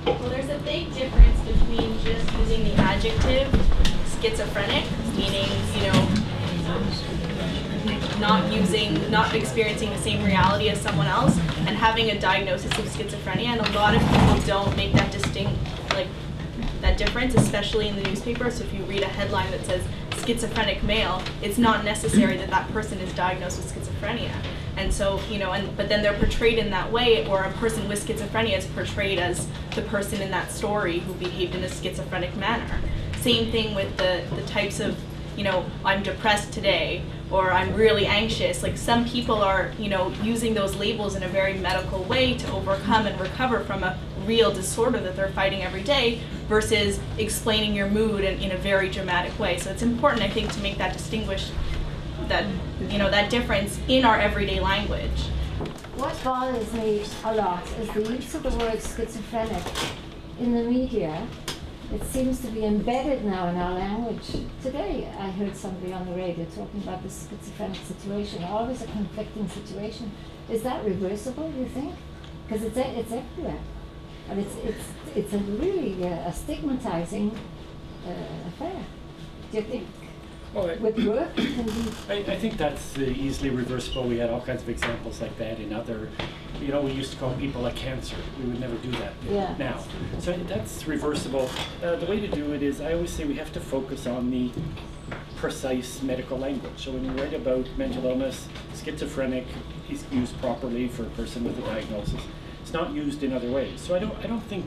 Well, there's a big difference between just using the adjective schizophrenic, meaning, not experiencing the same reality as someone else, and having a diagnosis of schizophrenia. And a lot of people don't make that that difference, especially in the newspaper. So if you read a headline that says schizophrenic male, it's not necessary that that person is diagnosed with schizophrenia. And so, but then they're portrayed in that way, or a person with schizophrenia is portrayed as the person in that story who behaved in a schizophrenic manner. Same thing with the types of, I'm depressed today, or I'm really anxious. Like, some people are, using those labels in a very medical way to overcome and recover from a real disorder that they're fighting every day, versus explaining your mood in a very dramatic way. So it's important, I think, to make that that difference in our everyday language. What bothers me a lot is the use of the word schizophrenic in the media. It seems to be embedded now in our language. Today I heard somebody on the radio talking about the schizophrenic situation, always a conflicting situation. Is that reversible, do you think? Because it's everywhere. And it's a really a stigmatizing affair. Do you think? Well, with work, it can be. I think that's easily reversible. We had all kinds of examples like that in other, we used to call people like cancer. We would never do that now. So that's reversible. The way to do it is, I always say we have to focus on the precise medical language. So when you write about mental illness, schizophrenic is used properly for a person with a diagnosis. It's not used in other ways. So I don't think,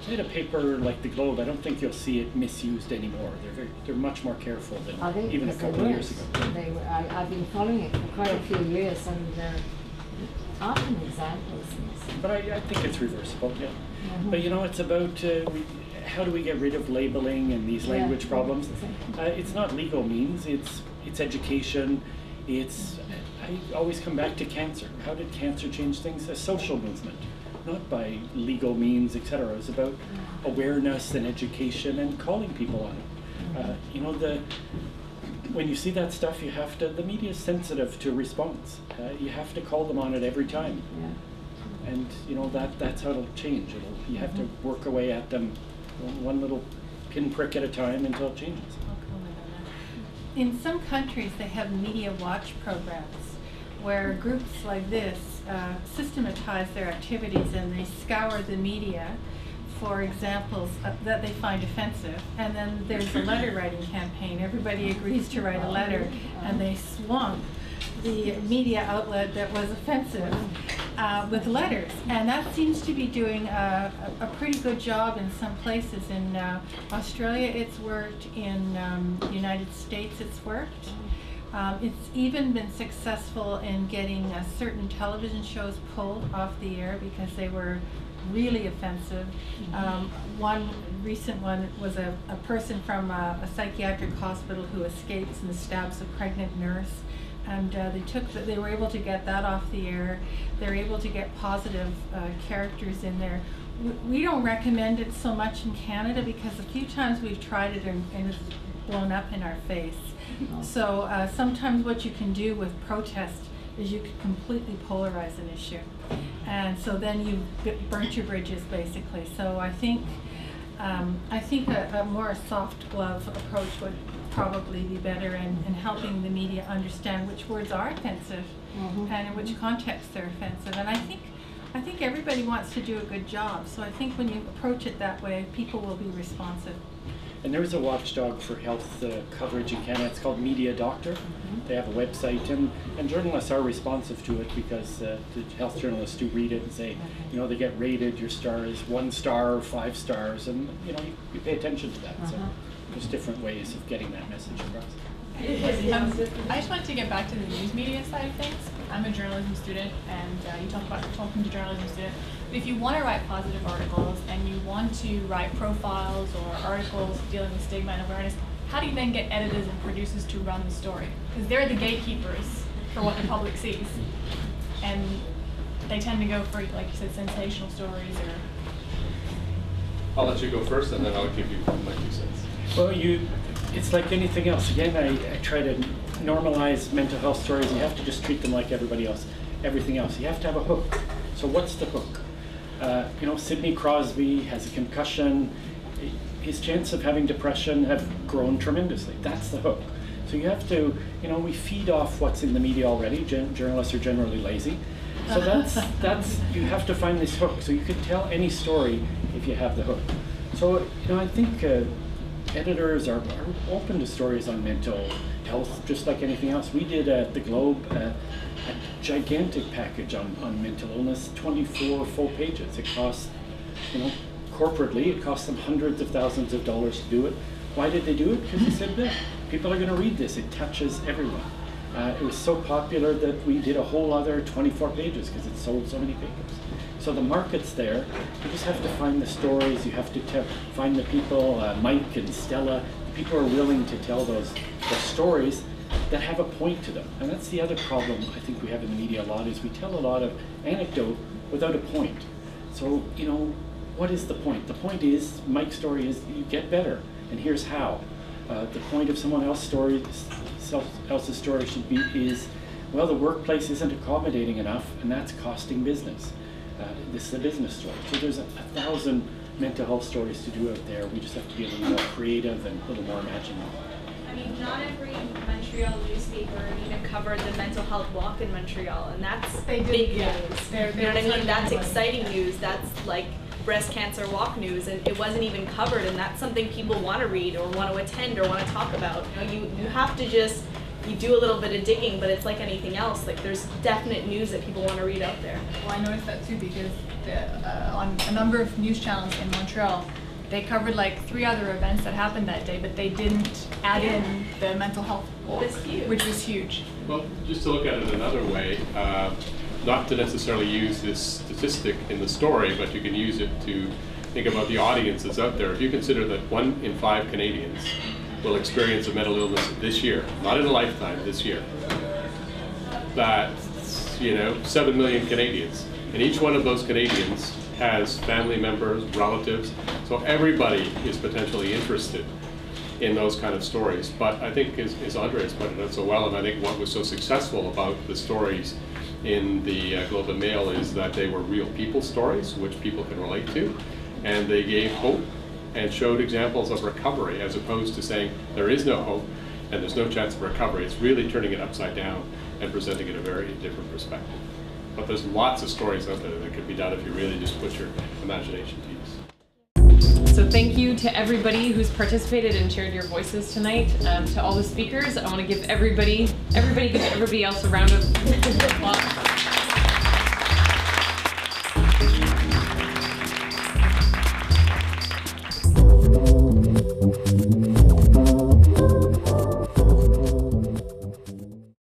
in a paper like the Globe, I don't think you'll see it misused anymore. They're much more careful than even a couple of years ago. I've been following it for quite a few years, and often examples. But I think it's reversible, yeah. Mm-hmm. But it's about how do we get rid of labeling and these language problems? It's not legal means, it's education, I always come back to cancer. How did cancer change things? A social movement, not by legal means, etc. It's about awareness and education and calling people on it. When you see that stuff, you have to, the media is sensitive to response. You have to call them on it every time. Yeah. And that's how it'll change. You have to work away at them one little pinprick at a time until it changes. In some countries, they have media watch programs where groups like this systematize their activities, and they scour the media for examples that they find offensive. And then there's a letter writing campaign. Everybody agrees to write a letter, and they swamp the media outlet that was offensive with letters. And that seems to be doing a pretty good job in some places. In Australia it's worked, in the United States it's worked. It's even been successful in getting certain television shows pulled off the air because they were really offensive. One recent one was a person from a psychiatric hospital who escapes and stabs a pregnant nurse. And they were able to get that off the air. They're able to get positive characters in there. We don't recommend it so much in Canada because a few times we've tried it and it's blown up in our face. So sometimes what you can do with protest is you can completely polarize an issue. And so then you've burnt your bridges, basically. So I think a more soft glove approach would probably be better in helping the media understand which words are offensive and in which context they're offensive. And I think everybody wants to do a good job. So I think when you approach it that way, people will be responsive. And there is a watchdog for health coverage in Canada. It's called Media Doctor. They have a website, and journalists are responsive to it because the health journalists do read it and say, they get rated, your star is 1 star or 5 stars, and you pay attention to that. So there's different ways of getting that message across. I just wanted to get back to the news media side of things. I'm a journalism student, and you talk about talking to journalism student. But if you want to write positive articles and you want to write profiles or articles dealing with stigma and awareness, how do you then get editors and producers to run the story? Because they're the gatekeepers for what the public sees, and they tend to go for, like you said, sensational stories. Or I'll let you go first, and then I'll give you my 2 cents. Well, it's like anything else. Again, I try to normalize mental health stories. You have to just treat them like everybody else, everything else. You have to have a hook. So what's the hook? You know, Sidney Crosby has a concussion. His chance of having depression have grown tremendously. That's the hook. So you have to, you know, we feed off what's in the media already. Journalists are generally lazy. So that's you have to find this hook. So you can tell any story if you have the hook. So, you know, I think editors are open to stories on mental health, just like anything else. We did at the Globe a gigantic package on mental illness, 24 full pages. It cost, you know, corporately, it cost them hundreds of thousands of dollars to do it. Why did they do it? Because they said that people are going to read this. It touches everyone. It was so popular that we did a whole other 24 pages because it sold so many papers. So the market's there. You just have to find the stories. You have to find the people, Mike and Stella. People are willing to tell the stories that have a point to them. And that's the other problem I think we have in the media a lot, is we tell a lot of anecdote without a point. So, you know, what is the point? The point is, Mike's story is you get better, and here's how. The point of someone else's story should be is, well, the workplace isn't accommodating enough, and that's costing business. This is a business story. So there's a thousand mental health stories to do out there. We just have to be a little more creative and a little more imaginative. I mean, not every Montreal newspaper even covered the mental health walk in Montreal, and that's big news. You know what I mean? That's exciting news. That's like breast cancer walk news, and it wasn't even covered, and that's something people want to read or want to attend or want to talk about. You know, you have to just, you do a little bit of digging, but it's like anything else. Like, there's definite news that people want to read out there. Well, I noticed that too, because on a number of news channels in Montreal, they covered like 3 other events that happened that day, but they didn't add in the mental health walk, which was huge. Well, just to look at it another way, not to necessarily use this statistic in the story, but you can use it to think about the audience that's out there. If you consider that 1 in 5 Canadians will experience a mental illness this year, not in a lifetime, this year, that's, you know, 7 million Canadians. And each one of those Canadians has family members, relatives, so everybody is potentially interested in those kind of stories. But I think, as Andre has put it out so well, and I think what was so successful about the stories in the Globe and Mail is that they were real people stories, which people can relate to, and they gave hope and showed examples of recovery, as opposed to saying there is no hope and there's no chance of recovery. It's really turning it upside down and presenting it a very different perspective. But there's lots of stories out there that could be done if you really just put your imagination to use. So thank you to everybody who's participated and shared your voices tonight. To all the speakers, I want to give everybody else a round of applause.